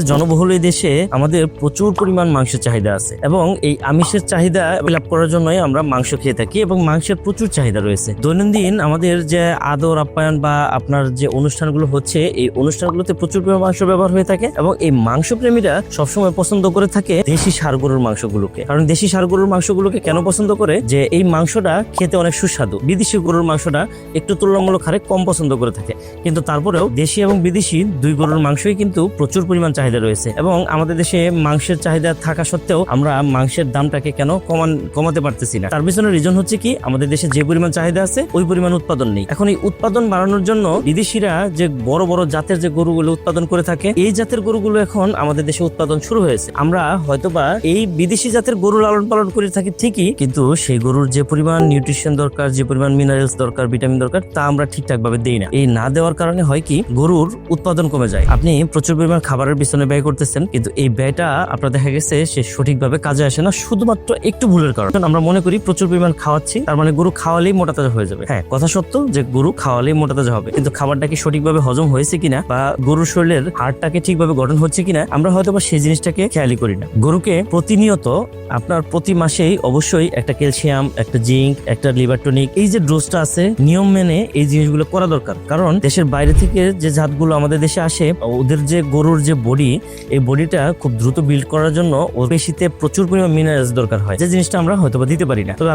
জনবহুল এই দেশে আমাদের প্রচুর পরিমাণ মাংসের চাহিদা আছে এবং এই আমিষের চাহিদা লাভ করার জন্যই আমরা মাংস খেয়ে থাকি এবং মাংসের প্রচুর চাহিদা রয়েছে। দৈনন্দিন আমাদের যে আদর আপ্যায়ন বা আপনার যে অনুষ্ঠানগুলো হচ্ছে, এই অনুষ্ঠানগুলোতে প্রচুর পরিমাণ মাংস ব্যবহার হয়ে থাকে এবং এই মাংস প্রেমীরা সবসময় পছন্দ করে থাকে দেশি ষাঁড় গরুর মাংসগুলোকে। কারণ দেশি ষাঁড় গরুর মাংসগুলোকে কেন পছন্দ করে, যে এই মাংসটা খেতে অনেক সুস্বাদু। বিদেশি গরুর মাংসটা একটু তুলনামূলক হারে কম পছন্দ করে থাকে, কিন্তু তারপরেও দেশি এবং বিদেশি দুই গরুর মাংসই কিন্তু প্রচুর পরিমাণ চাহিদা রয়েছে। এবং আমাদের দেশে মাংসের চাহিদা থাকা সত্ত্বেও আমরা মাংসের দামটাকে কেন কমাতে পারতেছি না, তার পিছনে রিজন হচ্ছে কি, আমাদের দেশে যে পরিমাণ চাহিদা আছে ওই পরিমাণ উৎপাদন নেই। এখন এই উৎপাদন বাড়ানোর জন্য বিদেশিরা যে বড় বড় জাতের যে গরুগুলো উৎপাদন করে থাকে, এই জাতের গরুগুলো এখন আমাদের দেশে উৎপাদন শুরু হয়েছে। আমরা হয়তোবা এই বিদেশি জাতের গরু লালন পালন করে থাকি ঠিকই, কিন্তু সেই গরুর যে পরিমাণ নিউট্রিশন দরকার, যে পরিমাণ মিনারেলস দরকার, ভিটামিন দরকার, তা আমরা ঠিকঠাক ভাবে দেই না। এই না দেওয়ার কারণে হয় কি, গরুর উৎপাদন কমে যায়। আপনি প্রচুর পরিমাণ খাবারের পিছনে ব্যয় করতেছেন, কিন্তু এই ব্যয়টা আপনার দেখা গেছে সে সঠিকভাবে কাজে আসে না, শুধুমাত্র একটু ভুলের কারণে। আমরা মনে করি প্রচুর পরিমাণ খাওয়াচ্ছি, তার মানে গরু খাওয়ালেই মোটা তাজা হয়ে যাবে। হ্যাঁ, কথা সত্য যে গরু খাওয়ালেই মোটা তাজা হবে, কিন্তু খাবারটা কি সঠিকভাবে হজম হয়েছে কিনা বা গরুর শরীরের হাড়টাকে ঠিকভাবে গঠন হচ্ছে কিনা আমরা হয়তো বা সেই জিনিসটাকে খেয়ালই করি না। গরুকে প্রতিনিয়ত আপনার প্রতি মাসেই অবশ্যই একটা ক্যালসিয়াম, একটা জিঙ্ক, একটা লিভার টনিক, এই যে ডোজটা আছে নিয়ম মেনে এই জিনিসগুলো করা দরকার। কারণ দেশের বাইরে থেকে যে জাতগুলো আমাদের দেশে আসে, ওদের যে গরুর যে বডি, এই বডিটা খুব দ্রুত বিল্ড করার জন্য ওর পেশিতে প্রচুর পরিমাণ মিনারেলস দরকার হয়, যে জিনিসটা আমরা হয়তো বা দিতে পারি না। তবে